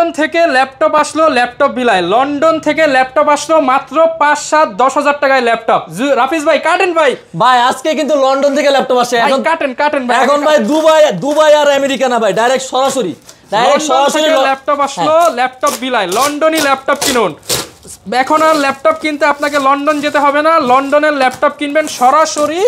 London থেকে laptop আসলো, laptop বিলায় লন্ডন থেকে ল্যাপটপ আসলো মাত্র 5-7-10,000 টাকায় ল্যাপটপ। রাফিজ ভাই কাটেন ভাই, ভাই আজকে কিন্তু লন্ডন থেকে ল্যাপটপ আসে। এখন কাটেন ভাই, এখন ভাই দুবাই আর আমেরিকা না ভাই, ডাইরেক্ট সরাসরি ল্যাপটপ আসলো, ল্যাপটপ বিলায় লন্ডনই ল্যাপটপ কিনুন। এখন আর ল্যাপটপ কিনতে আপনাকে লন্ডন যেতে হবে না, লন্ডনের ল্যাপটপ কিনবেন সরাসরি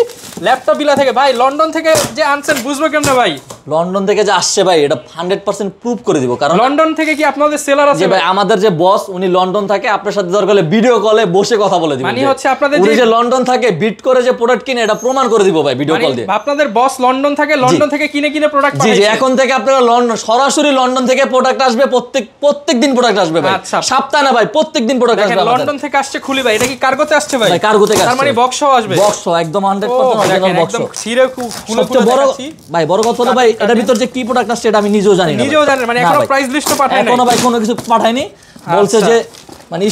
ল্যাপটপ বিলা থেকে। ভাই লন্ডন থেকে যে আনছেন বুঝবো কেমনে ভাই? লন্ডন থেকে যে আসছে ভাই এটা 100% প্রুফ করে দিব। কারণ লন্ডন থেকে কি আপনাদের সেলার আছে ভাই? আমাদের যে বস উনি লন্ডন থাকে, আপনার সাথে দরকার হলে ভিডিও কলে বসে কথা বলে দিব। মানে হচ্ছে আপনাদের যে লন্ডন থাকে বিট করে যে প্রোডাক্ট কিনে এটা প্রমাণ করে দিব ভাই ভিডিও কল দিয়ে। আপনাদের বস লন্ডন থাকে, লন্ডন থেকে কিনে প্রোডাক্ট পাঠায়। জি এখন থেকে আপনারা লন্ডন সরাসরি লন্ডন থেকে প্রোডাক্ট আসবে, প্রত্যেক দিন প্রোডাক্ট আসবে ভাই। সপ্তাহ না ভাই, প্রত্যেক দিন প্রোডাক্ট আসবে। লন্ডন থেকে আসছে খুলি ভাই, এটা কি কার্গোতে আসছে ভাই? ভাই কার্গোতে আসছে, তার মানে বক্সও আসবে। বক্স একদম 100% অরিজিনাল বক্স। একদম ছিঁড়ে খুলে ভাই বড় কথা হলো ভাই এটার ভিতর যে কি প্রোডাক্ট আসছে এটা আমি নিজেও জানি না। নিজেও জানেন মানে এখনো প্রাইস লিস্টও পাঠায়নি? এখনো ভাই কোনো কিছু পাঠায়নি। বলছে যে মানে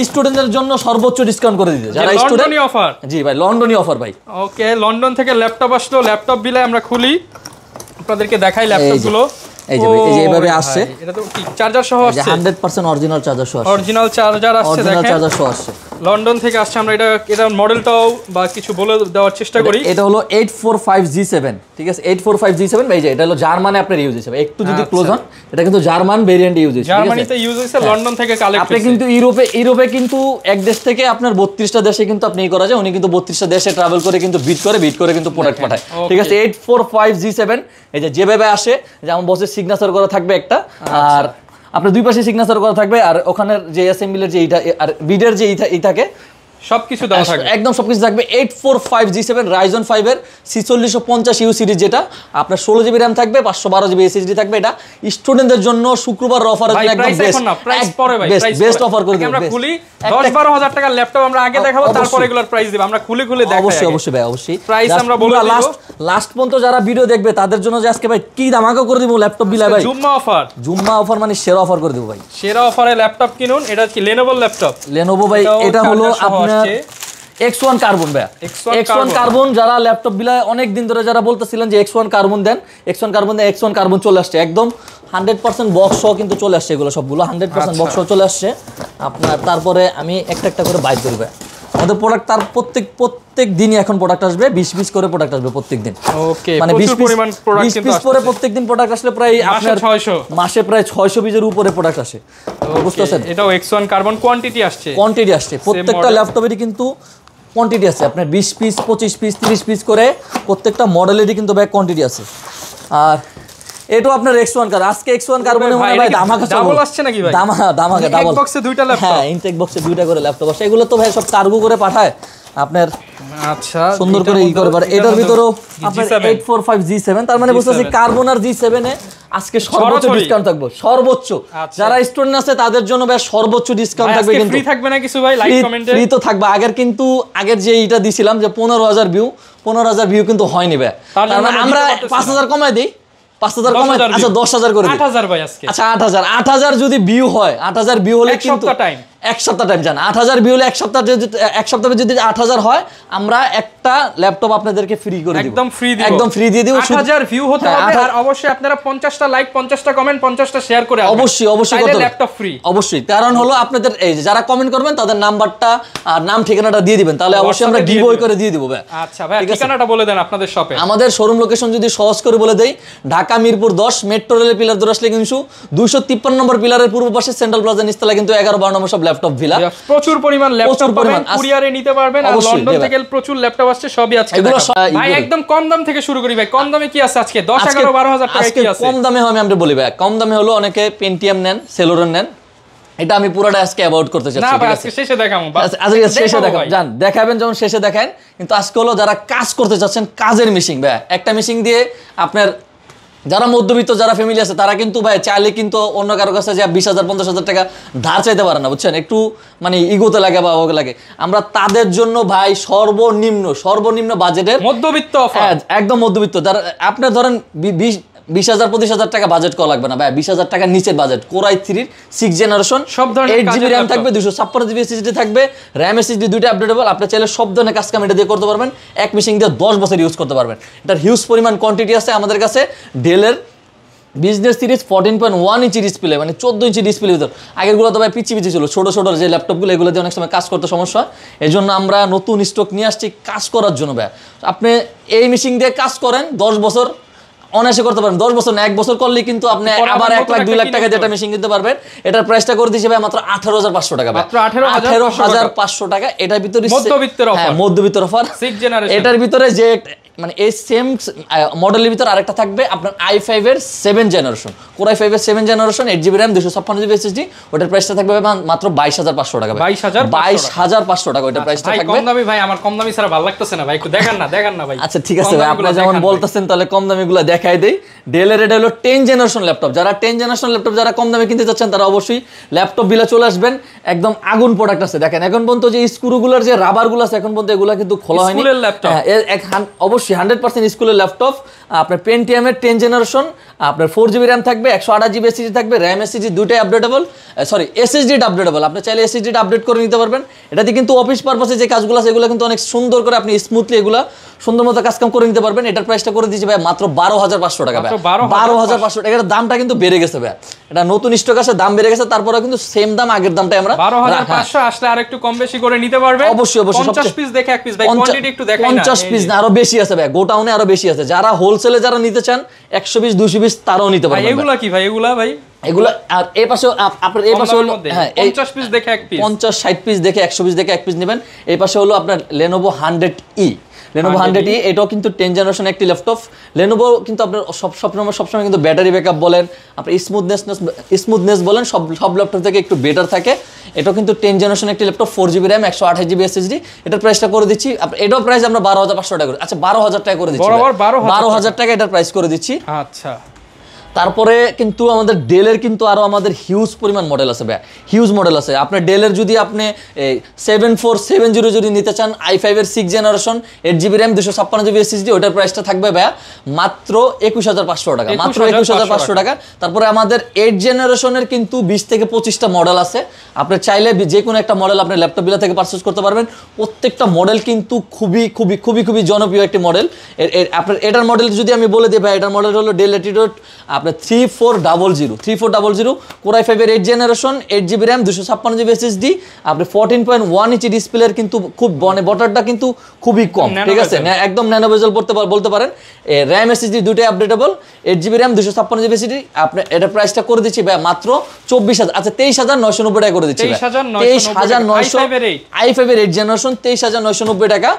স্টুডেন্টদের জন্য সর্বোচ্চ ডিসকাউন্ট করে দিতে, যারা স্টুডেন্ট। লন্ডনি অফার। জি ভাই লন্ডনি অফার ভাই। ওকে, লন্ডন থেকে ল্যাপটপ আসলো, ল্যাপটপ বিলে আমরা খুলি আপনাদেরকে দেখাই ল্যাপটপগুলো। এই যে এইভাবে আসছে, এটা তো কি চার্জার সহ আসছে? 100% অরিজিনাল চার্জার সহ আসছে। অরিজিনাল চার্জার আসছে, দেখেন অরিজিনাল চার্জার সহ আসছে। লন্ডন থেকে আসছে। আমরা এটা মডেলটাও বা কিছু বলে দেওয়ার চেষ্টা করি। এটা হলো 845G7, ঠিক আছে? 845G7 ভাই, যে এটা হলো জার্মানে আপনার ইউজ হিসেবে। একটু যদি ক্লোজ হন, এটা কিন্তু জার্মান ভেরিয়েন্ট ইউজ হচ্ছে, জার্মানিতে ইউজ হচ্ছে, লন্ডন থেকে কালেক্ট আপনি কিন্তু ইউরোপে কিন্তু এক দেশ থেকে আপনার 32টা দেশে কিন্তু আপনি করা যায়। উনি কিন্তু 32টা দেশে ট্রাভেল করে কিন্তু বিট করে কিন্তু প্রোডাক্ট পাঠায়, ঠিক আছে? 845G7 এই যে যেভাবে আসে, যেমন বসের সিগনেচার করা থাকবে একটা, আর আপনার দুই পাশে সিগনেচার করা থাকবে, আর ওখানের যে অ্যাসেম্বলির যে এইটা আর বিডের যে এই থাকে সবকিছু দেওয়া থাকবে, একদম সবকিছু থাকবে। 845G7 Ryzen 5 এর 4650U সিরিজ, যেটা আপনার 16GB RAM থাকবে, 512GB SSD থাকবে। এটা স্টুডেন্টদের জন্য শুক্রবার অফারের জন্য একদম বেস্ট অফার করে দিই। আমরা খুলি 10-12 হাজার টাকার ল্যাপটপ আমরা আগে দেখাবো, তারপর এগুলোর প্রাইস দেব। আমরা খুলে দেখাই। অবশ্যই ভাই, অবশ্যই প্রাইস আমরা বলে দেব। লাস্ট পর্যন্ত যারা ভিডিও দেখবে তাদের জন্য যে আজকে ভাই কি ধামাকা করে দিব ল্যাপটপ বিলা ভাই। জুম্মা অফার মানে সেরা অফার করে দেব ভাই। সেরা অফারে ল্যাপটপ কিনুন। এটা কি লেনোভো ল্যাপটপ? লেনোভো ভাই, এটা হলো আপনার X1 কার্বন ভাই। X1 কার্বন যারা ল্যাপটপ বিলায় অনেক দিন ধরে যারা বলতেছিলেন যে X1 কার্বন দেন, X1 কার্বন দেন, X1 কার্বন চলে আসছে একদম 100% বক্স সহ কিন্তু চলে আসছে। এগুলো সবগুলো 100% বক্স সহ চলে আসছে আপনার। তারপরে আমি একটা করে বাইট করব। আমাদের প্রোডাক্ট তার প্রত্যেক দিনই এখন প্রোডাক্ট আসবে, 20 পিস করে প্রোডাক্ট আসবে প্রত্যেক দিন। ওকে, মানে 20 পিস করে প্রত্যেক দিন প্রোডাক্ট আসলে প্রায় আপনার মাসে প্রায় 600 পিসের উপরে প্রোডাক্ট আসে, বুঝতেছেন? এটাও X1 কার্বন কোয়ান্টিটি আসছে। প্রত্যেকটা ল্যাপটপেরই কিন্তু কোয়ান্টিটি আছে আপনার 20 পিস, 25 পিস, 30 পিস করে প্রত্যেকটা মডেলেরই কিন্তু ব্যাক কোয়ান্টিটি আছে। আর এটাও আপনার X1 কার। আজকে X1 কার্বনে মনে ভাই ধামাকা ডাবল আসছে নাকি ভাই? ধামাকা ডাবল বক্সে দুইটা ল্যাপটপ। হ্যাঁ, ইনটেক বক্সে দুইটা করে ল্যাপটপ আসে। এগুলো তো ভাই সব কার্গো করে পাঠায় আপনার। আচ্ছা, সুন্দর করে করে পারে। এটার ভিতরও আপনার 845G7, তার মানে বুঝতেছি কার্বন আর G7 এ আজকে সর্বোচ্চ ডিসকাউন্ট থাকবে, সর্বোচ্চ। যারা স্টুডেন্ট আছে তাদের জন্য ভাই সর্বোচ্চ ডিসকাউন্ট থাকবে। কিন্তু ফ্রি থাকবে না কিছু ভাই? লাইক কমেন্টে ফ্রি তো থাকবে। আগের যে এইটা দিছিলাম যে 15,000 ভিউ কিন্তু হয়নি ভাই। তার মানে আমরা 5,000 কমায় দেই, 5,000 কমায়, আচ্ছা 10,000 করে দিই। 8,000 ভাই আজকে। আচ্ছা 8,000 যদি ভিউ হয়, 8,000 ভিউ হলে কিন্তু এক সপ্তাহ টাইম জান। 8,000 ভিউ হলে এক সপ্তাহে যদি 8,000 হয়, আমরা একটা ল্যাপটপ আপনাদেরকে ফ্রি করে দিব, একদম ফ্রি দিয়ে দিব। 8,000 ভিউ হতে হবে, আর অবশ্যই আপনারা 50টা লাইক, 50টা কমেন্ট, 50টা শেয়ার করে অবশ্যই করতে ল্যাপটপ ফ্রি। অবশ্যই, কারণ হলো আপনাদের এই যারা কমেন্ট করবেন তাদের নাম্বারটা আর নাম ঠিকানাটা দিয়ে দিবেন, তাহলে অবশ্যই আমরা গিভঅ্যাওয়ে করে দিয়ে দিব ভাই। আচ্ছা ভাই, ঠিকানাটা বলে দেন আপনাদের শপে। আমাদের শোরুম লোকেশন যদি সহজ করে বলে দেই, ঢাকা মিরপুর 10 মেট্রো রেলের পিলার ধরে আসলে কিন্তু 253 নম্বর পিলারের পূর্ব পাশে সেন্ট্রাল প্লাজা নিচতলা কিন্তু 11-12 নম্বর সব ল্যাপটপ ভিলা। প্রচুর পরিমাণ ল্যাপটপ পাবেন, কুরিয়ারে নিতে পারবেন। আর লন্ডন থেকে প্রচুর ল্যাপটপ আসছে, সবই আজকে ভাই একদম কম দাম থেকে শুরু করি ভাই। কম দামে কি আছে আজকে? 10-11-12 হাজার টাকা কি আছে? কম দামে আমি আমরা বলি ভাই, কম দামে হলো অনেকে পেন্টিয়াম নেন, সেলোরন নেন। এটা আমি পুরোটা আজকে অ্যাভয়েড করতে চাচ্ছি। না ভাই, আজকে শেষে দেখাবো। আজকে শেষে দেখাবো, জান দেখাবেন যখন শেষে দেখান। কিন্তু আজকে হলো যারা কাজ করতে চাচ্ছেন, কাজের মেশিন ভাই, একটা মেশিন দিয়ে আপনার যারা মধ্যবিত্ত যারা ফ্যামিলি আছে তারা কিন্তু ভাই চাইলে কিন্তু অন্য কারো কাছে যে 20,000-50,000 টাকা ধার চাইতে পারে না, বুঝছেন? একটু মানে ইগোতে লাগে বা ওকে লাগে। আমরা তাদের জন্য ভাই সর্বনিম্ন বাজেটের মধ্যবিত্ত অফার, একদম মধ্যবিত্ত। যারা আপনার ধরেন 20,000-25,000 টাকা বাজেট করা লাগবে না ভাই, 20,000 টাকার নিচের বাজেট। Core i3 6 জেনারেশন, সব ধরনের 8GB RAM থাকবে, 256GB SSD থাকবে, RAM SSD দুইটা আপডেটেবল। আপনি চাইলে সব ধরনের কাজ এটা দিয়ে করতে পারবেন, এক মেশিন দিয়ে 10 বছর ইউজ করতে পারবেন। এটার হিউজ পরিমাণ কোয়ান্টিটি আছে আমাদের কাছে। ডেলের বিজনেস সিরিজ 14.1 ইঞ্চি ডিসপ্লে, মানে 14 ইঞ্চি ডিসপ্লে ভিতর। আগেরগুলো তো ভাই পিচি ছিল, ছোট ছোট যে ল্যাপটপগুলো, এগুলো দিয়ে অনেক সময় কাজ করতে সমস্যা, এই জন্য আমরা নতুন স্টক নিয়ে আসছি কাজ করার জন্য ভাই। আপনি এই মেশিন দিয়ে কাজ করেন 10 বছর অনায়াসে করতে পারেন, 10 বছর না 1 বছর করলে কিন্তু আপনি আবার 1 লাখ 2 লাখ টাকা যেটা মেশিন কিনতে পারবেন। এটার প্রাইসটা করে দিয়েছে ভাই মাত্র 18,500 টাকা, মাত্র 18,500 টাকা। এটার ভিতরে মধ্যবিত্তের অফার, হ্যাঁ মধ্যবিত্তের অফার। 6 জেনারেশন। এটার ভিতরে যে মানে এই সেম মডেলের ভিতরে আরেকটা থাকবে আপনার i5 এর 7 জেনারেশন, Core i5 এর 7 generation 8GB RAM 256GB SSD। ওটার প্রাইসটা থাকবে মাত্র 22,500 টাকা, 22,500 টাকা ওটার প্রাইসটা থাকবে। কম দামি ভাই, আমার কম দামি ছাড়া ভালো লাগতেছে না ভাই, একটু দেখান না ভাই। আচ্ছা ঠিক আছে ভাই, আপনারা যেমন বলতেছেন তাহলে কম দামিগুলো দেখাই দেই। ডেলের এটা হলো 10 জেনারেশন ল্যাপটপ। যারা 10 জেনারেশন ল্যাপটপ যারা কম দামে কিনতে চাচ্ছেন তারা অবশ্যই ল্যাপটপ বিলে চলে আসবেন। একদম আগুন প্রোডাক্ট আছে। দেখেন এখন পর্যন্ত যে স্ক্রুগুলোর যে রাবারগুলো আছে এখন পর্যন্ত এগুলো কিন্তু খোলা হয়নি। স্কুলের ল্যাপটপ, অবশ্যই 100% স্কুলের ল্যাপটপ। আপনার পেন্টিয়ামের 10 জেনারেশন, আপনার 4GB RAM থাকবে, 128GB SSD থাকবে, RAM SSD দুটোই আপডেটেবল, সরি SSD আপডেটেবল। আপনি চাইলে SSD আপডেট করে নিতে পারবেন। এটাতে কিন্তু অফিস পারপাসে যে কাজগুলো আছে এগুলো কিন্তু অনেক সুন্দর করে আপনি স্মুথলি এগুলো সুন্দর মতো কাজ কাম করে নিতে পারবেন। এটার প্রাইসটা করে দিয়েছি ভাই মাত্র 12,500 টাকা। 12,500 টাকা। এটার দামটা কিন্তু বেড়ে গেছে ভাই, এটা নতুন স্টক আছে, দাম বেড়ে গেছে, তারপরে কিন্তু সেম দাম আগের দামটাই আমরা 12,500 আসলে আরেকটু কম বেশি করে নিতে পারবে। অবশ্যই 50 পিস দেখে এক পিস ভাই, কোয়ান্টিটি একটু দেখাই না। 50 পিস না আরো বেশি আছে ভাই, গোটাউনে আরো বেশি আছে। যারা হোলসেলে যারা নিতে চান 100 পিস 200 পিস তারাও নিতে পারবেন। এগুলা কি ভাই? এগুলা ভাই এগুলা আর এই পাশে আপনার এই পাশে হলো হ্যাঁ 50 পিস দেখে এক পিস, 50-60 পিস দেখে 100 পিস দেখে এক পিস নেবেন। এই পাশে হলো আপনার Lenovo 100E। Lenovo 100E এটাও কিন্তু 10 জেনারেশন একটি ল্যাপটপ। Lenovo কিন্তু আপনার সবসময় কিন্তু ব্যাটারি ব্যাকআপ বলেন, আপনার স্মুথনেস বলেন, সব ল্যাপটপ থেকে একটু বেটার থাকে। এটাও কিন্তু 10 জেনারেশন একটি laptop, 4GB RAM 128GB SSD। এটার প্রাইসটা করে দিচ্ছি, এটাও প্রাইস আমরা 12,500 টাকা করে, আচ্ছা 12,000 টাকা করে দিচ্ছি, 12,000 টাকা এটার প্রাইস করে দিচ্ছি। আচ্ছা তারপরে কিন্তু আমাদের ডেলের কিন্তু আরো আমাদের হিউজ পরিমাণ মডেল আছে ভাই, হিউজ মডেল আছে। আপনার ডেলের যদি আপনি 7470 যদি নিতে চান, i5 এর 6 generation 8GB RAM 256GB SSD, ওটার প্রাইসটা থাকবে ভাই মাত্র 21,500 টাকা, মাত্র 21,500 টাকা। তারপরে আমাদের 8 জেনারেশনের কিন্তু 20 থেকে 25টা মডেল আছে। আপনি চাইলে যে কোনো একটা মডেল আপনি ল্যাপটপ বিলা থেকে পারচেজ করতে পারবেন। প্রত্যেকটা মডেল কিন্তু খুবই জনপ্রিয় একটি মডেল। আপনার এটার মডেল যদি আমি বলে দিই ভাই, এটার মডেল হলো ডেল ল্যাটিটিউড আপনার 3400 Core i5 এর 8 generation 8GB RAM 256GB SSD। আপনি 14.1 ইঞ্চি ডিসপ্লের কিন্তু খুব বটারটা কিন্তু খুবই কম, ঠিক আছে, একদম ন্যানো বেজেল বলতে পারেন। RAM SSD দুটোই updatable, 8GB RAM 256GB SSD। আপনি এটা প্রাইসটা করে দিচ্ছি ভাই মাত্র 24,000, আচ্ছা 23,990 টাকা করে দিচ্ছি, 23,990 i5 এর 8 জেনারেশন 23,990 টাকা।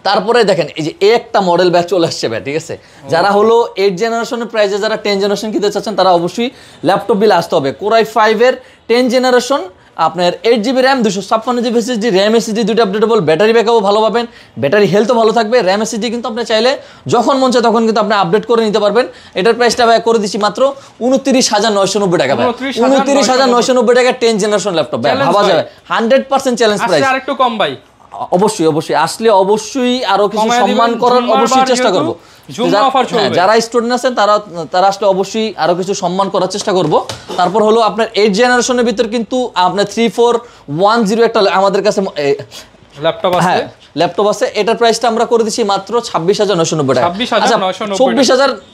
তারপরে দেখেন এই যে একটা মডেল ব্যাচ চলে আসছে ভাই, ঠিক আছে। যারা হলো 8 জেনারেশনের প্রাইসে যারা 10 জেনারেশন কিনতে চাচ্ছেন তারা অবশ্যই ল্যাপটপ বিলে আসতে হবে। Core i5 এর 10 জেনারেশন আপনার 8GB RAM 256GB SSD, RAM SSD দুটো আপডেটেবল, ব্যাটারি ব্যাকআপও ভালো পাবেন, ব্যাটারি হেলথও ভালো থাকবে। RAM SSD কিন্তু আপনি চাইলে যখন মন চায় তখন কিন্তু আপনি আপডেট করে নিতে পারবেন। এটার প্রাইসটা ভাই করে দিচ্ছি মাত্র 29,990 টাকা ভাই, 29,990 টাকা 10 জেনারেশন ল্যাপটপ ভাই, ভাবা যাবে 100% চ্যালেঞ্জ প্রাইস। আর একটু কম ভাই, অবশ্যই আসলে অবশ্যই আরো কিছু সম্মান করার অবশ্যই চেষ্টা করব। যারা স্টুডেন্ট আছেন তারা আসলে অবশ্যই আরো কিছু সম্মান করার চেষ্টা করব। তারপর হলো আপনার 8 জেনারেশনের ভিতর কিন্তু আপনার 3410 একটা আমাদের কাছে ল্যাপটপ আছে, ল্যাপটপ আছে। এটার প্রাইসটা আমরা করে দিচ্ছি মাত্র 26,990 টাকা,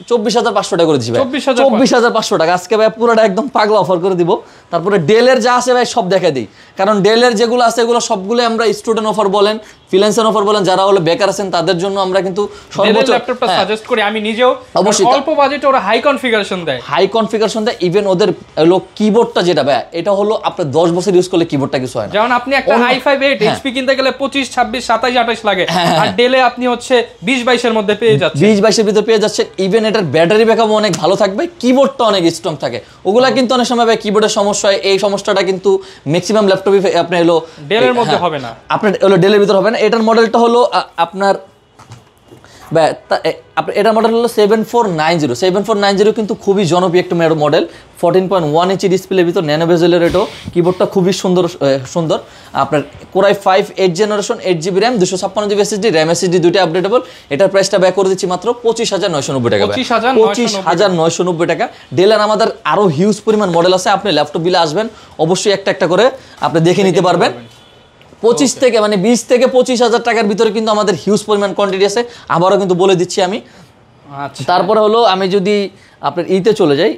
24,500 টাকা করে দিচ্ছি ভাই, 24,500 টাকা আজকে ভাই পুরোটা একদম পাগলা অফার করে দিব। তারপরে ডেলের যা আছে ভাই সব দেখা দিই, কারণ ডেলের যেগুলো আছে এগুলো সবগুলো আমরা স্টুডেন্ট অফার বলেন, ফ্রিল্যান্সার অফার বলেন, যারা হলো বেকার আছেন তাদের জন্য আমরা কিন্তু সর্বোচ্চ ল্যাপটপটা সাজেস্ট করি। আমি নিজেও অবশ্যই অল্প বাজেটে ওরা হাই কনফিগারেশন দেয়, ইভেন ওদের হলো কিবোর্ডটা যেটা ভাই এটা হলো আপনার 10 বছর ইউজ করলে কিবোর্ডটা কিছু হয় না। যেমন আপনি একটা i5 8 HP কিনতে গেলে 25 26 27 28 লাগে, আর ডেলে আপনি হচ্ছে 20 22 এর মধ্যে পেয়ে যাচ্ছেন, 20 22 এর ভিতরে পেয়ে যাচ্ছেন। ইভেন এটার ব্যাটারি ব্যাকআপ অনেক ভালো থাকবে, কিবোর্ডটা অনেক স্ট্রং থাকে। ওগুলা কিন্তু অনেক সময় ভাই কিবোর্ডের সমস্যা হয়, এই সমস্যাটা কিন্তু ম্যাক্সিমাম ল্যাপটপে আপনি হলো ডেলের মধ্যে হবে না, আপনার হলো ডেলের ভিতর হবে না। এটার মডেলটা হলো আপনার এটার মডেল হলো 7490 কিন্তু খুবই জনপ্রিয় একটা মডেল, 14.1 ইঞ্চি ডিসপ্লের ভিতর ন্যানো বেজেলের। এটাও কিবোর্ডটা খুবই সুন্দর। আপনার Core i5 8 generation 8GB RAM 256GB SSD, RAM SSD দুইটা আপডেটেবল। এটার প্রাইসটা ব্যয় করে দিচ্ছি মাত্র 25,990 টাকা, 25,990 টাকা। ডেলের আমাদের আরো হিউজ পরিমাণ মডেল আছে, আপনি ল্যাপটপ বিলে আসবেন অবশ্যই একটা করে আপনি দেখে নিতে পারবেন। 25 থেকে মানে 20 থেকে 25,000 টাকার ভিতরে কিন্তু আমাদের হিউজ পরিমাণ কোয়ান্টিটি আছে। আবারও কিন্তু বলে দিচ্ছি আমি আচ্ছা তারপরে হলো আমি যদি আপনার ইতে চলে যাই,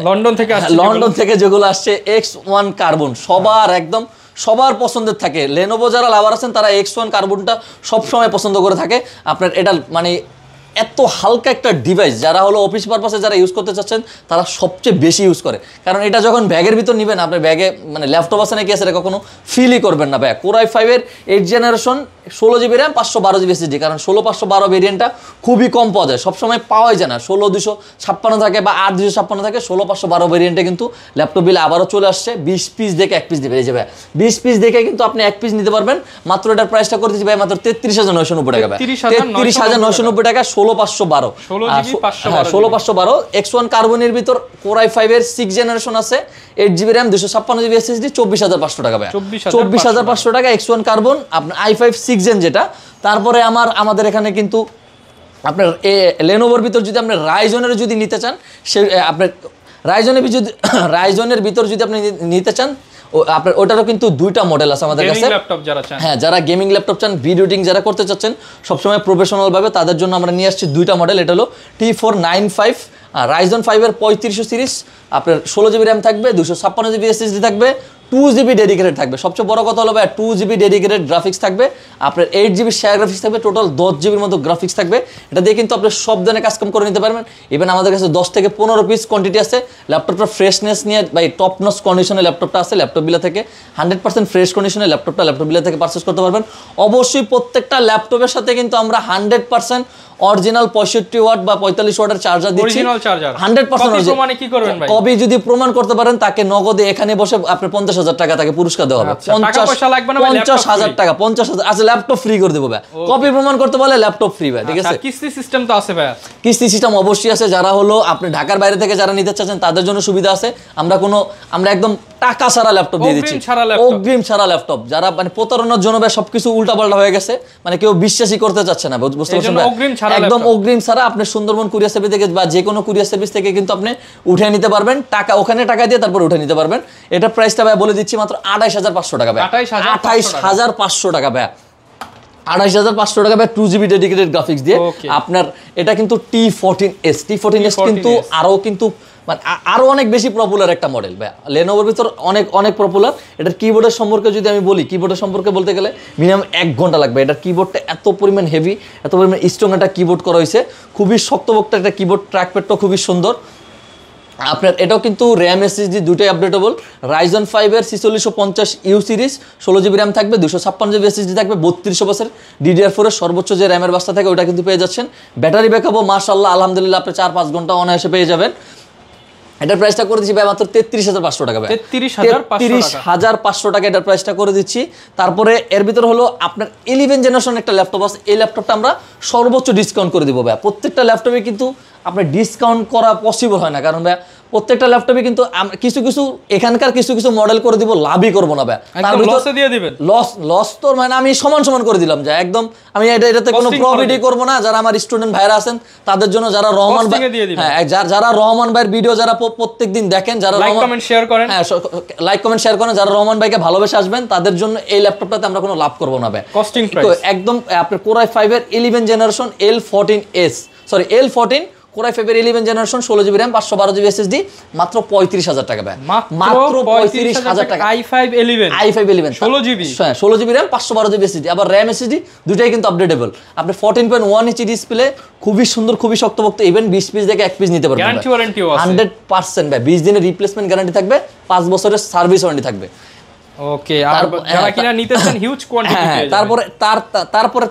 লন্ডন থেকে আসছে, লন্ডন থেকে যেগুলো আসছে X1 কার্বন সবার একদম সবার পছন্দের থাকে। লেনোভো যারা লাভার আছেন তারা X1 কার্বনটা সবসময় পছন্দ করে থাকে। আপনার এটা মানে এত হালকা একটা ডিভাইস, যারা হলো অফিস পারপাসে যারা ইউজ করতে চাচ্ছেন তারা সবচেয়ে বেশি ইউজ করে, কারণ এটা যখন ব্যাগের ভিতর নেবেন আপনার ব্যাগে মানে ল্যাপটপ আছে নাকি আছে এটা কখনো ফিলই করবেন না। Bag Core i5-এর 8th generation 16GB RAM 512GB SSD, কারণ 16-512 ভেরিয়েন্টটা খুবই কম পাওয়া যায়, সবসময় পাওয়াই যায় না। 16-256 থাকে বা 8-256 থাকে, 16-512 ভেরিয়েন্টে কিন্তু ল্যাপটপ বিলে আবারও চলে আসছে। 20 পিস দেখে 1 পিস দেবে, এই যে ভাই 20 পিস দেখে কিন্তু আপনি 1 পিস নিতে পারবেন। মাত্র এটার প্রাইসটা করে দিচ্ছি ভাই মাত্র 33,990 টাকা ভাই, 33,990 টাকা 16-512 16-512 X1 কার্বনের ভিতর Core i5-এর 6th জেনারেশন আছে, 8GB RAM 256GB SSD 24,500 টাকা ভাই, 24,500 টাকা X1 কার্বন আপনার i5 6th জেন যেটা। তারপরে আমাদের এখানে কিন্তু আপনার লেনোভোর ভিতর যদি আপনি রাইজনের যদি নিতে চান, সে আপনার রাইজনের ভিতর যদি আপনি নিতে চান আপনার ওটারও কিন্তু দুইটা মডেল আছে আমাদের কাছে। হ্যাঁ, যারা গেমিং ল্যাপটপ চান, ভিডিও এডিটিং যারা করতে চাচ্ছেন সবসময় প্রফেশনাল ভাবে, তাদের জন্য আমরা নিয়ে আসছি দুইটা মডেল। এটা হলো T495 Ryzen 5-এর 3500 সিরিজ, আপনার 16GB RAM থাকবে, 256GB SSD থাকবে, 2GB ডেডিকেটেড থাকবে। সবচেয়ে বড় কথা হলো ভাই 2GB ডেডিকেটেড গ্রাফিক্স থাকবে, আপনার 8GB শেয়ার গ্রাফিক্স থাকবে, টোটাল 10GBর মতো গ্রাফিক্স থাকবে। এটা দিয়ে কিন্তু আপনি সব ধরনের কাজ কাম করে নিতে পারবেন। ইভেন আমাদের কাছে 10 থেকে 15 পিস কোয়ান্টিটি আছে। ল্যাপটপটা ফ্রেশনেস নিয়ে ভাই টপ নচ কন্ডিশনে ল্যাপটপটা আছে, ল্যাপটপ বিলা থেকে 100% ফ্রেশ কন্ডিশনে ল্যাপটপ বিলা থেকে পারচেস করতে পারবেন। অবশ্যই প্রত্যেকটা ল্যাপটপের সাথে কিন্তু আমরা 100% অরিজিনাল 65 ওয়াট বা 45 ওয়াটের চার্জার দিচ্ছি, অরিজিনাল চার্জার 100%। প্রমাণে কি করবেন ভাই? কবি যদি প্রমাণ করতে পারেন তাকে নগদে এখানে বসে আপনি 50,000 টাকা তাকে পুরস্কার দেওয়া হবে। 50,000 টাকা 50,000 আচ্ছা ল্যাপটপ ফ্রি করে দেবো ভাই, কপি প্রমাণ করতে পারলে ল্যাপটপ ফ্রি ভাই, ঠিক আছে। কিস্তি সিস্টেম তো আছে ভাই? কিস্তি সিস্টেম অবশ্যই আছে। যারা হলো আপনি ঢাকার বাইরে থেকে যারা নিতে চাচ্ছেন তাদের জন্য সুবিধা আছে। আমরা একদম টাকা ছাড়া ল্যাপটপ দিয়ে দিচ্ছি, অগ্রিম ছাড়া ল্যাপটপ। যারা মানে প্রতারণার জন্য ভাই সবকিছু উল্টাপাল্টা হয়ে গেছে, মানে কেউ বিশ্বাসই করতে চাচ্ছে না, বুঝতে পারছেন ভাই, একদম অগ্রিম ছাড়া আপনি সুন্দরবন কুরিয়ার সার্ভিস থেকে বা যে কোনো কুরিয়ার সার্ভিস থেকে কিন্তু আপনি উঠে নিতে পারবেন, টাকা ওখানে টাকা দিয়ে তারপর উঠে নিতে পারবেন। এটা প্রাইসটা ভাই বলে দিচ্ছি মাত্র 28,500 টাকা ভাই, 28,500 টাকা ভাই, 28,500 টাকা ভাই 2GB ডেডিকেটেড গ্রাফিক্স দিয়ে। আপনার এটা কিন্তু T14s কিন্তু আরো অনেক বেশি পপুলার একটা মডেল ভাই, লেনোভোর ভিতর অনেক পপুলার। এটার কিবোর্ডের সম্পর্কে যদি আমি বলি, কিবোর্ডের সম্পর্কে বলতে গেলে মিনিমাম 1 ঘন্টা লাগবে। এটার কিবোর্ডটা এত পরিমাণ হেভি, এত পরিমাণ স্ট্রং একটা কিবোর্ড করা হয়েছে, খুবই শক্তপোক্ত একটা কিবোর্ড, ট্র্যাকপ্যাডটাও খুবই সুন্দর। আপনার এটাও কিন্তু র্যাম SSD দুটোই updatable. Ryzen 5-এর 4650U series, 16GB RAM থাকবে, 256GB SSD থাকবে, 3200 বছর DDR4-এর সর্বোচ্চ যে র্যামের বাস্তা থাকে ওটা কিন্তু পেয়ে যাচ্ছেন। ব্যাটারি ব্যাকআপও মাশাআল্লাহ আলহামদুলিল্লাহ আপনি 4-5 ঘন্টা অনায়াসে পেয়ে যাবেন। এটার প্রাইসটা করে দিচ্ছি ভাই মাত্র 33,500 টাকা ভাই, 33,500 টাকা এটার প্রাইসটা করে দিচ্ছি। তারপরে এর ভিতর হলো আপনার 11 জেনারেশন একটা ল্যাপটপ আছে, এই ল্যাপটপটা আমরা সর্বোচ্চ ডিসকাউন্ট করে দিব ভাই। প্রত্যেকটা ল্যাপটপে কিন্তু আপনার ডিসকাউন্ট করা পসিবল হয় না, কারণ ভাই প্রত্যেকটা ল্যাপটপে কিন্তু কিছু এখানকার কিছু মডেল করে দিব, লাভই করবো না ভাই, তার লসে দিয়ে দিবেন। লস তো মানে আমি সমান করে দিলাম যে একদম আমি এটাতে কোনো প্রফিটই করবো না। যারা আমার স্টুডেন্ট ভাইরা আছেন তাদের জন্য, যারা রহমান ভাই, হ্যাঁ যারা রহমান ভাইয়ের ভিডিও যারা প্রত্যেকদিন দেখেন, যারা লাইক কমেন্ট শেয়ার করেন, হ্যাঁ লাইক কমেন্ট শেয়ার করেন, যারা রহমান ভাইকে ভালোবেসে আসবেন তাদের জন্য এই ল্যাপটপটাতে আমরা কোনো লাভ করবো না ভাই। কস্টিং প্রাইস একদম আপনার Core i5-এর 11 generation L14 Core i5-এর 11 generation 16GB RAM 512GB SSD মাত্র 35,000 টাকা ভাই, মাত্র 35,000 টাকা। i5 11 16GB, হ্যাঁ 16GB RAM 512GB SSD, আবার RAM SSD দুটাই কিন্তু আপডেটেবল। আপনি 14.1 ইঞ্চি ডিসপ্লে, খুবই সুন্দর, খুবই শক্তপোক্ত। ইভেন 20 পিস দেখে 1 পিস নিতে পারবেন, গ্যারান্টি ওয়ারেন্টিও আছে 100% ভাই। 20 দিনের রিপ্লেসমেন্ট গ্যারান্টি থাকবে, 5 বছরের সার্ভিস ওয়ারেন্টি থাকবে। ওকে, আর যারা কিনা নিতেছেন হিউজ কোয়ান্টিটি পেয়ে যাবেন।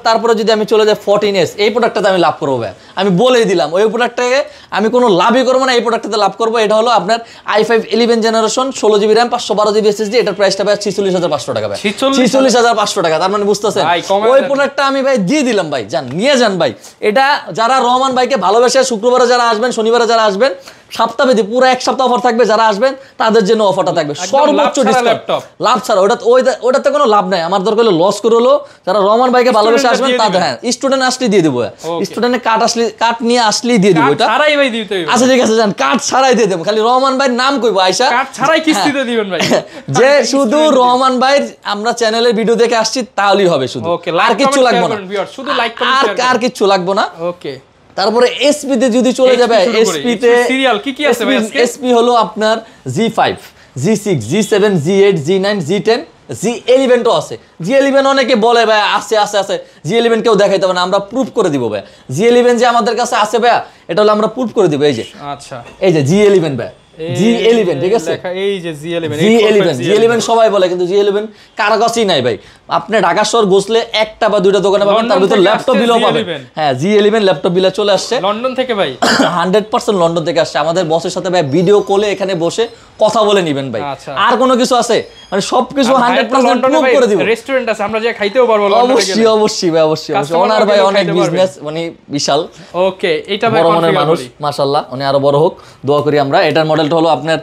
তারপরে যদি আমি চলে যাই 14s, এই প্রোডাক্টটাতে আমি লাভ করবো ভাই, আমি বলেই দিলাম ওই প্রোডাক্টটাকে আমি কোনো লাভই করবো না, এই প্রোডাক্টটাতে লাভ করবো। এটা হলো আপনার i5 11 generation 16GB RAM 512GB SSD, এটার প্রাইসটা ভাই 46,500 টাকা ভাই, 46,500 টাকা। তার মানে বুঝতেছেন ওই প্রোডাক্টটা আমি ভাই দিয়ে দিলাম ভাই, নিয়ে যান ভাই। এটা যারা রহমান ভাইকে ভালোবাসে, শুক্রবারে যারা আসবেন, শনিবারে যারা আসবেন, সপ্তাহব্যাপী পুরো 1 সপ্তাহ অফার থাকবে, যারা আসবেন তাদের জন্য অফারটা থাকবে সর্বোচ্চ ডিসকাউন্ট, লাভ ছাড়া। ওটাতে কোনো লাভ নাই, আমার দরকার হলো লস করে হলো। যারা রহমান ভাইকে ভালোবেসে আসবেন তাদের, হ্যাঁ স্টুডেন্ট আসলে দিয়ে দেবো, স্টুডেন্টের কার্ড নিয়ে আসলেই দিয়ে দেবো। এটা ছাড়াই ভাই দিতে হবে, আচ্ছা ঠিক আছে যান, কার্ড ছাড়াই দিয়ে দেবো, খালি রহমান ভাইয়ের নাম কইবো আয়শা, কার্ড ছাড়াই কিস্তিতে দিবেন ভাই। যে শুধু রহমান ভাইয়ের আমরা চ্যানেলের ভিডিও দেখে আসছি তাহলেই হবে, শুধু আর কিছু লাগবে না, শুধু লাইক কমেন্ট আর কিছু লাগবে না। ওকে, তারপরে এসপি তে যদি চলে যাবে, এসপি তে সিরিয়াল কি কি আছে ভাই আজকে? এসপি হলো আপনার G5, G6, G7, G8, G9, G10, G11 তো আছে। G11 অনেকে বলে ভাই আছে আছে আছে, G11 কেউ দেখাইতে পারে না, আমরা প্রুফ করে দিব ভাই। G11 যে আমাদের কাছে আছে ভাই, এটা হলো আমরা প্রুফ করে দিব। এই যে আচ্ছা, এই যে G11 ভাই, G11 ঠিক আছে, লেখা এই যে G11 সবাই বলে, কিন্তু G11 কারো কাছেই নাই ভাই। আপনি ঢাকা শহর বসলে একটা বা দুইটা দোকানে পাবেন, তার ভিতর ল্যাপটপ বিলও পাবেন। হ্যাঁ, G11 ল্যাপটপ বিল চলে আসছে লন্ডন থেকে ভাই, 100% লন্ডন থেকে আসছে। আমাদের বসের সাথে ভাই ভিডিও কলে এখানে বসে কথা বলে নেবেন ভাই। আর কোনো কিছু আছে মানে সবকিছু 100% প্রুফ করে দিব। রেস্টুরেন্ট আছে, আমরা যে খাইতেও পারবো লন্ডনে গেলে। অবশ্যই অবশ্যই ভাই, অবশ্যই ওনার ভাই অনেক বিজনেস মানে বিশাল। ওকে, এটা ভাই বড় মনের মানুষ মাশাআল্লাহ, উনি আরো বড় হোক দোয়া করি আমরা। এটার মডেলটা হলো আপনার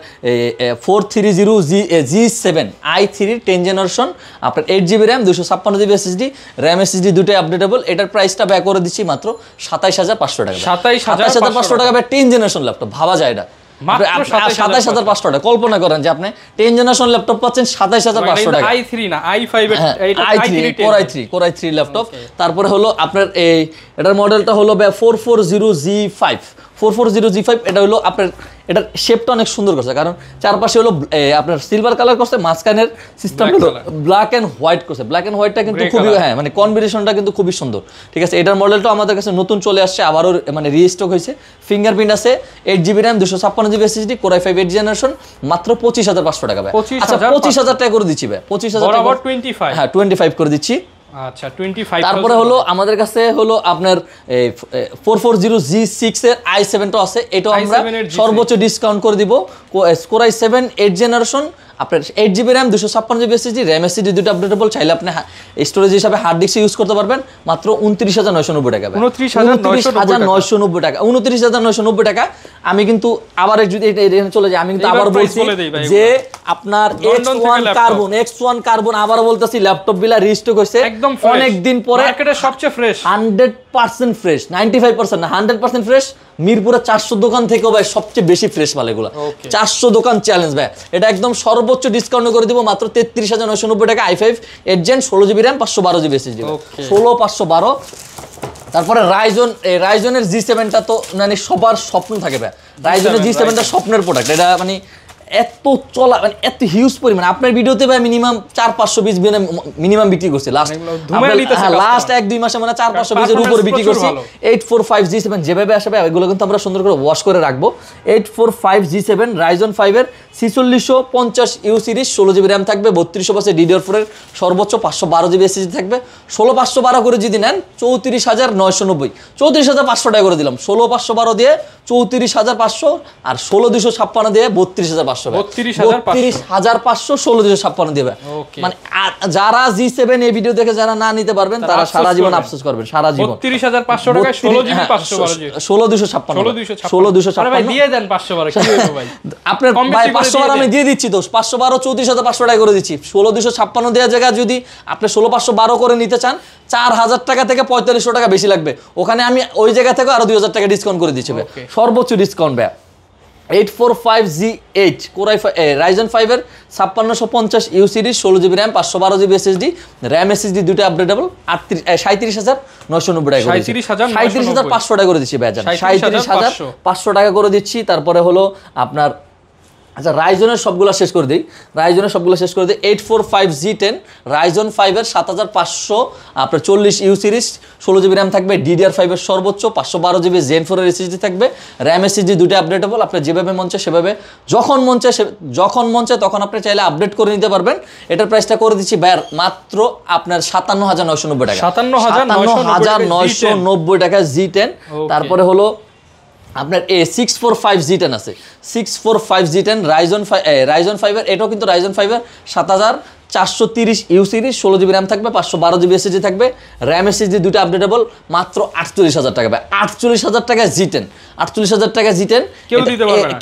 430G7i3 10 জেনারেশন, আপনার 8GB RAM, 256GB SSD, RAM SSD দুটোই আপডেটেবল। এটার প্রাইসটা ব্যয় করে দিচ্ছি মাত্র 27500 টাকা। 27500 টাকা ভাই 10 জেনারেশন ল্যাপটপ, ভাবা যায় এটা? 27500 টাকা। কল্পনা করেন যে আপনি 10 জেনারেশন ল্যাপটপ পাচ্ছেন 27500 টাকা। i3 না i5 এটা Core i3 ল্যাপটপ। তারপরে হলো আপনার এটার মডেলটা হলো 440G5, 440G5। এটা হলো আপনার, এটার শেপটা অনেক সুন্দর করছে, কারণ চারপাশে হলো আপনার সিলভার কালার করছে, মাঝখানের সিস্টেমটা হলো ব্ল্যাক এন্ড হোয়াইট করছে। ব্ল্যাক এন্ড হোয়াইটটা কিন্তু খুবই মানে কম্বিনেশনটা কিন্তু খুবই সুন্দর, ঠিক আছে। এটার মডেলটা আমাদের কাছে নতুন চলে আসছে, আবারও মানে রিস্টক হয়েছে। ফিঙ্গারপ্রিন্ট আছে, 8GB RAM, 256GB SSD, Core i5 8 generation, মাত্র 25500 টাকা ভাই। আচ্ছা 25000 টাকা করে দিচ্ছি ভাই, 25000 টাকা, বরাবর 25। হ্যাঁ 25 করে দিচ্ছি। আচ্ছা 25। তারপরে হলো আমাদের কাছে হলো আপনার 440G6 এর i7 টা আছে, এটাও আমরা সর্বোচ্চ ডিসকাউন্ট করে দিব। Core i7 8 জেনারেশন, আপনার 8GB RAM, 256GB SSD, RAM SSD দুটো আপডেটেবল। চাইলে আপনি স্টোরেজ হিসাবে হার্ড ডিস্ক ইউজ করতে পারবেন মাত্র 29990 টাকা। 29990 টাকা, 29990 টাকা। আমি কিন্তু আবার যদি এখানে চলে যাই, আমি কিন্তু আবার বলছি যে আপনার X1 কার্বন আবার বলতেছি ল্যাপটপ বিলা রিস্টক হইছে অনেক দিন পরে, মার্কেটে সবচেয়ে ফ্রেশ, 100% ফ্রেশ, 95% না 100% ফ্রেশ। মিরপুরে 400 দোকান থেকে ভাই সবচেয়ে বেশি ফ্রেশ মাল এগুলো। 400 দোকান চ্যালেঞ্জ ভাই, এটা একদম সর্বোচ্চ ডিসকাউন্ট করে দিব মাত্র 33990 টাকা। i5 8 gen, 16GB RAM, 512GB SSD, 16512। তারপরে রাইজনের G7 টা তো মানে সবার স্বপ্ন থাকে ভাই। রাইজনের G7 টা স্বপ্নের প্রোডাক্ট, এটা মানে এত চলা মানে এত হিউজ পরিমাণ। আপনার ভিডিওতে ভাই মিনিমাম 400-500 পিস মিনিমাম বিক্রি করছে লাস্ট 1-2 মাসে, মানে 400-500 পিসের উপরে বিক্রি করছি। 845G7 যেভাবে আসবে এগুলো কিন্তু আমরা সুন্দর করে ওয়াশ করে রাখবো। 845G7 Ryzen 5 এর 4650U সিরিজ, 16GB RAM থাকবে, 3200 DDR4 এর সর্বোচ্চ, 512GB SSD থাকবে। 16512 করে যদি নেন 34990, 34500 টাকা করে দিলাম। 16512 দিয়ে 34500 আর 16256 দিয়ে 32500, 32500, 16256 দিবে। মানে যারা G7 এই ভিডিও দেখে যারা না নিতে পারবেন তারা সারা জীবন আফসোস করবেন, সারা জীবন। 32500 টাকায় 16GB 512, 16256 ভাই দিয়ে দেন 512 কি হইব ভাই? আপনার ভাই 512 আমি দিয়ে দিচ্ছি তো, 512 34500 টাকা করে দিচ্ছি। 16256 দেওয়ার জায়গা যদি আপনি 16512 করে নিতে চান 4000 টাকা থেকে 4500 টাকা বেশি লাগবে। ওখানে আমি ওই জায়গা থেকে আরো 2000 টাকা ডিসকাউন্ট করে দিচ্ছি ভাই, সর্বোচ্চ ডিসকাউন্ট ভাই। 845G8 Core i5 Ryzen 5 এর 5650U series, 16GB RAM, 512GB SSD, RAM SSD দুটো আপডেটেবল। 37990 টাকা করে দিচ্ছি, 37500 টাকা করে দিচ্ছি ভাই, 37500 টাকা করে দিচ্ছি। তারপরে হলো আপনার আচ্ছা রাইজনের সবগুলো শেষ করে দিই, 845G10 Ryzen 5 এর 7500 আপনার 40U সিরিজ, 16GB RAM থাকবে, DDR5 এর সর্বোচ্চ, 512GB Zen 4 এর SSD থাকবে, RAM SSD দুটো আপডেটেবল। আপনি যেভাবে মন চায় সেভাবে, যখন মন চায় তখন আপনি চাইলে আপডেট করে নিতে পারবেন। এটার প্রাইসটা করে দিচ্ছি ব্যার মাত্র আপনার 57990 টাকা, 57990 টাকা G10। তারপরে হলো আপনার 645G10 আছে, 645G10 Ryzen 5 এর, এটাও কিন্তু Ryzen 5 এর 7430U সিরিজ, 16GB RAM থাকবে, 512GB SSD থাকবে, RAM SSD দুটো আপডেটেবল, মাত্র 48000 টাকা ভাই। 48000 টাকা G10, 48000 টাকা G10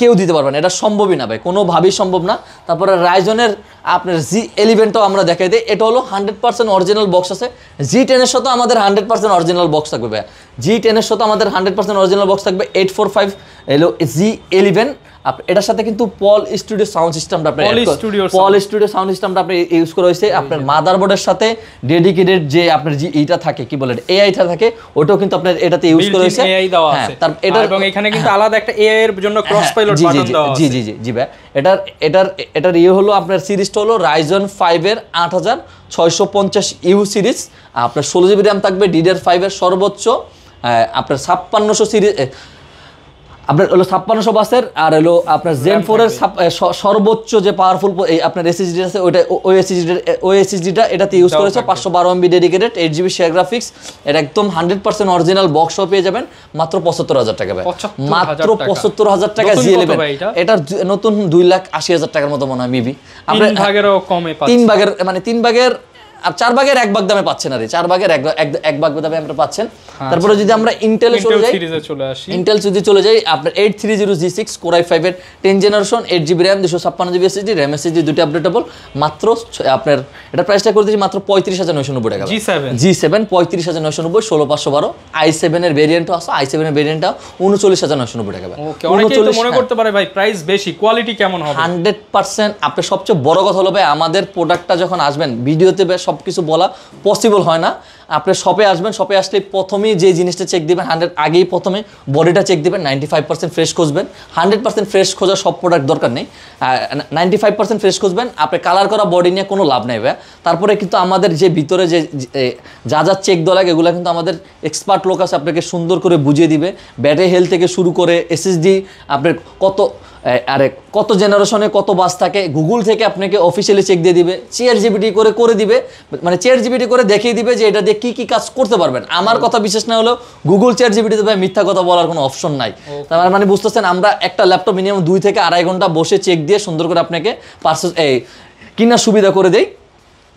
কেউ দিতে পারবে না, এটা সম্ভবই না ভাই, কোনোভাবেই সম্ভব না। তারপরে রাইজনের আপনার G11 টাও আমরা দেখাই দিই, এটা হলো 100% অরিজিনাল বক্স আছে। G10 এর সাথে আমাদের 100% অরিজিনাল বক্স থাকবে ভাই, G10 এর সাথে আমাদের 100% অরিজিনাল বক্স থাকবে। 845 হলো G11 এটার সাথে কিন্তু পল স্টুডিও সাউন্ড সিস্টেমটা আপনি পল স্টুডিও সাউন্ড সিস্টেমটা আপনি ইউজ করা হয়েছে। আপনার মাদারবোর্ডের সাথে ডেডিকেটেড যে আপনার যে এইটা থাকে কি বলে এআইটা থাকে, ওটাও কিন্তু আপনার এটাতে ইউজ করা হয়েছে। এআই দেওয়া আছে এবং এখানে কিন্তু আলাদা একটা এআই এর জন্য ক্রস পাইলট বাটন দেওয়া আছে। জি জি জি জি ভাই, এটার হলো আপনার সিরিজটা হলো Ryzen 5 এর 8650U সিরিজ। আপনার 16GB RAM থাকবে, DDR5 এর সর্বোচ্চ আপনার 5600 সিরিজ, আপনার হলো 5600 বাসের, আর হলো আপনার Zen 4 এর সর্বোচ্চ যে পাওয়ারফুল আপনার এসএসডি আছে ওইটা, ওই এসএসডিটা এটাতে ইউজ করেছে। 512MB dedicated 8GB share graphics. এটা একদম 100% অরিজিনাল বক্সও পেয়ে যাবেন মাত্র 75000 টাকা ভাই, মাত্র 75000 টাকা G11। এটার নতুন 2,80,000 টাকার মতো মনে হয় মেবি। আপনার 3 ভাগেরও কমে পাচ্ছেন, 3 ভাগের মানে 3 ভাগের আর 4 ভাগের 1 ভাগ দামে পাচ্ছেন, আর 4 ভাগের 1 ভাগ দামে আমরা পাচ্ছেন। তারপরে যদি আমরা ইন্টেলে চলে যাই, ইন্টেল যদি চলে যাই আপনার 830G6 Core i5 এর 10 generation, 8GB RAM 256GB SSD, RAM SSD দুটো আপডেটেবল। মাত্র আপনার এটা প্রাইসটা করে দিয়েছি মাত্র 35,990 টাকা। G7 35,990, 16512 i7 এর ভেরিয়েন্টও আছে, i7 এর ভেরিয়েন্টটা 39,990 টাকা। ওকে, অনেকেই তো মনে করতে পারে ভাই প্রাইস বেশি, কোয়ালিটি কেমন হবে? 100% আপনার সবচেয়ে বড় কথা হলো ভাই আমাদের প্রোডাক্টটা যখন আসবেন ভিডিওতে সবকিছু বলা পসিবল হয় না। আপনি শপে আসবেন, শপে আসলে প্রথমেই যে জিনিসটা চেক দিবেন, আগেই প্রথমে বডিটা চেক দিবেন, 95% ফ্রেশ খুঁজবেন। 100% ফ্রেশ খোঁজার সব প্রোডাক্ট দরকার নেই, 95% ফ্রেশ খুঁজবেন। আপনি কালার করা বডি নিয়ে কোনো লাভ নেই ভাই। তারপরে কিন্তু আমাদের যে ভিতরে যে যা যা চেক দেওয়া লাগে এগুলো কিন্তু আমাদের এক্সপার্ট লোক আছে, আপনাকে সুন্দর করে বুঝিয়ে দিবে। ব্যাটারি হেলথ থেকে শুরু করে এসএসডি আপনার কত জেনারেশনে কত বাস থাকে, গুগল থেকে আপনাকে অফিসিয়ালি চেক দিয়ে দিবে, ChatGPT করে দিবে, মানে ChatGPT করে দেখিয়ে দিবে যে এটা দিয়ে কি কি কাজ করতে পারবেন। আমার কথা বিশেষ না হলেও গুগল ChatGPT তে ভাই মিথ্যা কথা বলার কোনো অপশন নাই। তার মানে বুঝতেছেন আমরা একটা ল্যাপটপ মিনিমাম 2 থেকে 2.5 ঘন্টা বসে চেক দিয়ে সুন্দর করে আপনাকে কেনার সুবিধা করে দেই।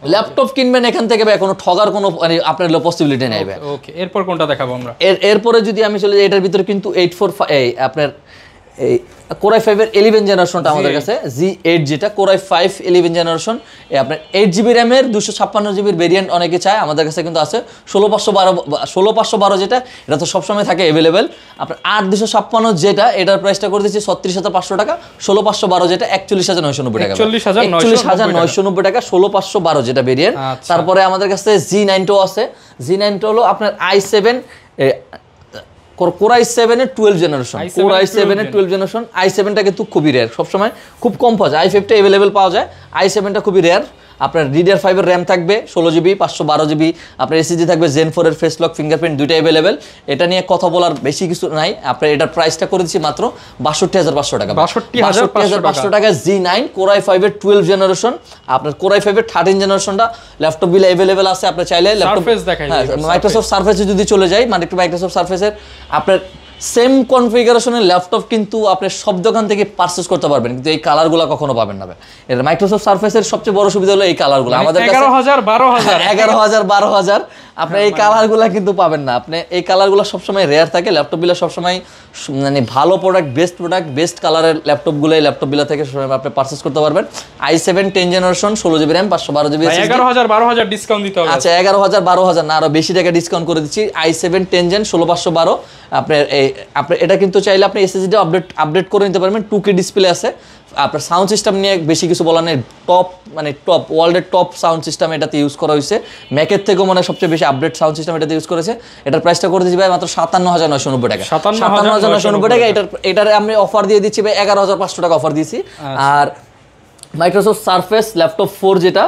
ল্যাপটপ কিনবেন এখান থেকে ভাই কোনো ঠগার কোনো মানে আপনার পসিবিলিটি নেই ভাই। ওকে, এরপর কোনটা দেখাবো আমরা? এরপরে যদি আমি চলে যাই, এটার ভিতরে কিন্তু 845 আপনার এই Core i5 এর 11 জেনারেশনটা আমাদের কাছে, G8 যেটা Core i5 11 জেনারেশন, আপনার 8GB RAM এর 256GB ভেরিয়েন্ট অনেকে চায়, আমাদের কাছে কিন্তু আছে 16512 যেটা, এটা তো সবসময় থাকে অ্যাভেলেবেল। আপনার 8256 যেটা, এটার প্রাইসটা করে দিচ্ছি 36,500 টাকা। 16512 যেটা 41,990 টাকা, 41,990 টাকা 16512 যেটা ভেরিয়েন্ট। তারপরে আমাদের কাছে G9ও আছে। G9 হলো আপনার i7 Core i7 এর 12 জেনারেশন, Core i7 এর 12 জেনারেশন। i7টা কিন্তু খুবই রেয়ার, সবসময় খুব কম পাওয়া যায়। i5টা অ্যাভেলেবেল পাওয়া যায়, i7টা খুবই রেয়ার। আপনার DDR5 এর RAM থাকবে 16GB, 512GB, আপনার SSD থাকবে Zen 4 এর ফেস লক ফিঙ্গারপ্রিন্ট, দুইটা অ্যাভেলেবেল। এটা নিয়ে কথা বলার বেশি কিছু নাই। আপনার এটার প্রাইসটা করে দিচ্ছি মাত্র 62,500 টাকা, 62,500 টাকা। G9 Core i5 এর 12 জেনারেশন, আপনার Core i5 এর 13 জেনারেশনটা ল্যাপটপ বিলে অ্যাভেলেবেল আছে। আপনি চাইলে ল্যাপটপ মাইক্রোসফট সারফেসে যদি চলে যাই, মানে একটু মাইক্রোসফট সারফেসের আপনার সেম কনফিগারেশনের ল্যাপটপ কিন্তু আপনি সব দোকান থেকে পারচেজ করতে পারবেন, কিন্তু এই কালারগুলো কখনো পাবেন না। এর মাইক্রোসফট সারফেসের সবচেয়ে বড় সুবিধা হলো এই কালারগুলো আমাদের কাছে 11,000 12,000 আপনি এই কালারগুলো কিন্তু পাবেন না। আপনি এই কালারগুলো সবসময় রেয়ার থাকে। ল্যাপটপগুলো সবসময় মানে ভালো প্রোডাক্ট, বেস্ট কালারের ল্যাপটপগুলো এই ল্যাপটপগুলো থেকে আপনি পারচেজ করতে পারবেন। i7 10 generation, 16GB RAM, 512GB SSD। 11,000-12,000 discount দিতে হবে। আচ্ছা 11,000-12,000 না, আরো বেশি টাকা ডিসকাউন্ট করে দিচ্ছি। i7 10 জেন 16512 আপনার এটা কিন্তু চাইলে আপনি SSD আপডেট করে নিতে পারবেন। 2K ডিসপ্লে আছে। আপনার সাউন্ড সিস্টেম নিয়ে বেশি কিছু বলার নেই, টপ ওয়ার্ল্ডের টপ সাউন্ড সিস্টেম এটাতে ইউজ করা হয়েছে। ম্যাকের থেকেও মানে সবচেয়ে বেশি আপডেট সাউন্ড সিস্টেম এটাতে ইউজ করেছে। এটার প্রাইসটা করে দিচ্ছি ভাই মাত্র 57,990 টাকা, 57,990 টাকা। এটারে আমি অফার দিয়ে দিচ্ছি ভাই 11,500 টাকা অফার দিয়েছি। আর মাইক্রোসফট সারফেস ল্যাপটপ 4 যেটা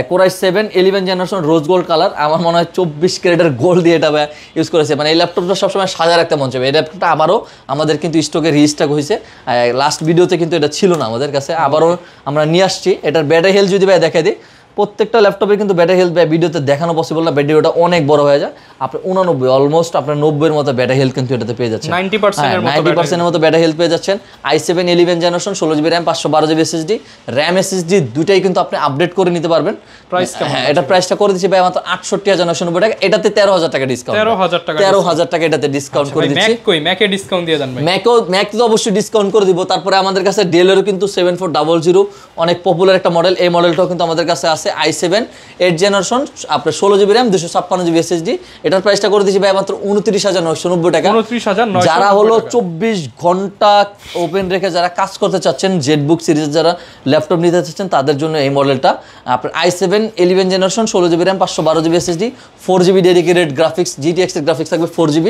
Core i7 11 generation rose gold colour, আমার মনে হয় 24 ক্যারেটের গোল্ড দিয়ে এটা ইউজ করেছে। মানে এই ল্যাপটপটা সবসময় সাজা রাখতে মন চাইবে। এই ল্যাপটপটা আবারও আমাদের কিন্তু স্টকে রিস্টক হয়েছে, লাস্ট ভিডিওতে কিন্তু এটা ছিল না আমাদের কাছে, আবারও আমরা নিয়ে আসছি। এটার ব্যাটারি হেলথ যদি ভাই দেখাই দিই, প্রত্যেকটা ল্যাপটপে কিন্তু ব্যাটারি হেলথ ভিডিওতে দেখানো পসিবল না, ভিডিওটা অনেক বড় হয়ে যায়। আপনি 89 অলমোস্ট আপনার 90 এর মতো ব্যাটারি হেলথ কিন্তু এটাতে পেয়ে যাচ্ছেন, 90% এর মতো ব্যাটারি হেলথ পেয়ে যাচ্ছেন। i7 11 generation, 16GB RAM, 512GB SSD, RAM SSD দুইটাই কিন্তু আপনি আপডেট করে নিতে পারবেন। হ্যাঁ, এটা প্রাইসটা করে দিচ্ছি ভাই মাত্র 68,990 টাকা। এটাতে 13,000 টাকা ডিসকাউন্ট, 13,000 টাকা এটাতে ডিসকাউন্ট করে দিচ্ছি। ম্যাকে ডিসকাউন্ট দিয়ে দেন ভাই? ম্যাক তো অবশ্যই ডিসকাউন্ট করে দিব। তারপরে আমাদের কাছে ডেলেরও কিন্তু 7400 অনেক পপুলার একটা মডেল, এই মডেলটাও কিন্তু আমাদের কাছে আছে। আছে i7 8 জেনারেশন আপনার 16GB RAM 256GB SSD। এটার প্রাইসটা করে দিয়েছি ভাই মাত্র 29,990 টাকা। 29,990 যারা হলো 24 ঘন্টা ওপেন রেখে যারা কাজ করতে চাচ্ছেন, জেটবুক সিরিজ যারা ল্যাপটপ নিতে চাচ্ছেন তাদের জন্য এই মডেলটা। আপনার i7 11 generation 16GB RAM 512GB SSD 4GB dedicated graphics GTX এর গ্রাফিক্স থাকবে 4GB,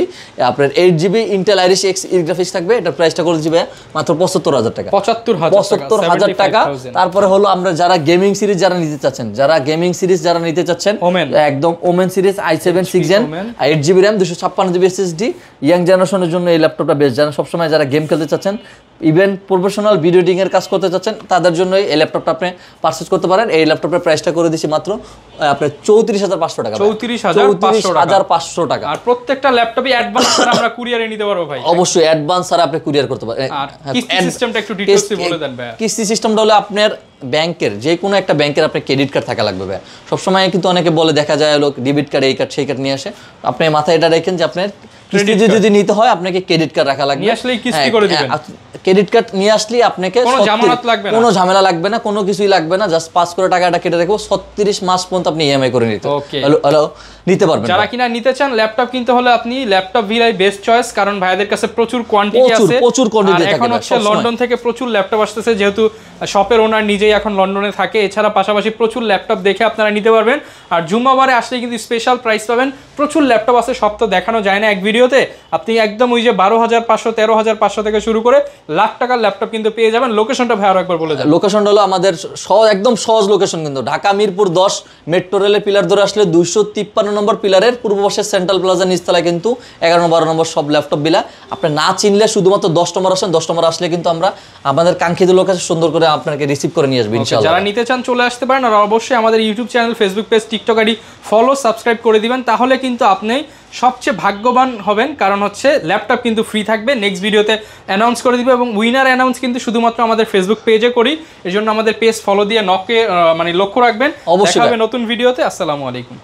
আপনার 8GB ইন্টেল আইরিশ X এর গ্রাফিক্স থাকবে। এটার প্রাইসটা করে দিচ্ছি ভাই মাত্র 75,000 টাকা। 75,000 টাকা। তারপরে হলো আমরা যারা গেমিং সিরিজ যারা নিতে চাচ্ছেন একদম women series i7 6 Gen 8GB RAM 256GB SSD young জেনারেশনের জন্য এই ল্যাপটপটা বেস্ট। যারা সবসময় যারা গেম খেলতে চাচ্ছেন, ইভেন প্রফেশনাল ভিডিও এডিটিং এর কাজ করতে চাচ্ছেন, তাদের জন্য এই ল্যাপটপটা আপনি পারচেজ করতে পারেন। এই ল্যাপটপের প্রাইসটা করে দিছি মাত্র আপনার 34,500 টাকা। 34,500 টাকা। আর প্রত্যেকটা ল্যাপটপই অ্যাডভান্স ছাড়া আমরা কুরিয়ারে নিতে পারবো ভাই? অবশ্যই অ্যাডভান্স ছাড়া আপনি কুরিয়ার করতে পারেন। আর কিস্তি সিস্টেমটা একটু ডিটেইলসে বলে দেন ভাই। কিস্তি সিস্টেমটা হলো আপনার ব্যাংকের যে কোনো একটা ব্যাংকের আপনার ক্রেডিট কার্ড থাকা লাগবে ভাই। সবসময় কিন্তু অনেকে বলে দেখা যায় লোক ডেবিট কার্ড এই কার্ড সেই কার্ড নিয়ে আসে। আপনি মাথায় এটা রাখেন যে আপনার কিস্তি যদি নিতে হয় আপনাকে ক্রেডিট কার্ড রাখা লাগবে। নিয়ে আসলেই কিস্তি করে দিবেন। ক্রেডিট কার্ড নিয়ে আসলে আপনাকে কোনো ঝামেলা লাগবে না, কোনো কিছুই লাগবে না, জাস্ট 5 করে টাকাটা কেটে রাখবো। 36 মাস পর্যন্ত আপনি ইএমআই করে নিতে পারবেন। যারা কিনা নিতে চান ল্যাপটপ কিনতে হলে আপনি ল্যাপটপ ভিলাই বেস্ট চয়েস, কারণ ভাইদের কাছে প্রচুর কোয়ান্টিটি আছে, প্রচুর কোয়ান্টিটি থাকে। এখন হচ্ছে লন্ডন থেকে প্রচুর ল্যাপটপ আসতেছে, যেহেতু শপের ওনার নিজেই এখন লন্ডনে থাকে। এছাড়া পাশাপাশি প্রচুর ল্যাপটপ দেখে আপনারা নিতে পারবেন। আর জুম্মাবারে আসলে কিন্তু স্পেশাল প্রাইস পাবেন। প্রচুর ল্যাপটপ আছে, সব তো দেখানো যায় না এক ভিডিওতে। আপনি একদম ওই যে 12,500 13,500 থেকে শুরু করে লাখ টাকার ল্যাপটপ কিন্তু পেয়ে যাবেন। লোকেশনটা ভাই আরো একবার বলে দেন। লোকেশনটা হলো আমাদের একদম সহজ লোকেশন, কিন্তু ঢাকা মিরপুর 10 মেট্রো রেলের পিলার ধরে আসলে 253 নম্বর পিলারের পূর্ব পাশে সেন্ট্রাল প্লাজা নিচতলায় কিন্তু 11-12 নম্বর সব ল্যাপটপ বিলা। আপনি না চিনলে শুধুমাত্র 10 নম্বর আসেন, 10 নম্বর আসলে কিন্তু আমরা আমাদের কাঙ্ক্ষিত লোকেশন সুন্দর করে আপনাকে রিসিভ করে নিয়ে আসবো ইনশাআল্লাহ। যারা নিতে চান চলে আসতে পারেন। আর অবশ্যই আমাদের YouTube channel, Facebook page, TikTok ID follow subscribe করে দিবেন, তাহলে কিন্তু আপনি সবচেয়ে ভাগ্যবান হবেন। কারণ হচ্ছে ল্যাপটপ কিন্তু ফ্রি থাকবে, নেক্সট ভিডিওতে অ্যানাউন্স করে দিবে। এবং উইনার অ্যানাউন্স কিন্তু শুধুমাত্র আমাদের ফেসবুক পেজে করি, এর জন্য আমাদের পেজ ফলো দিয়ে লক্ষ্য রাখবেন। অবশ্যই নতুন ভিডিওতে। আসসালামু আলাইকুম।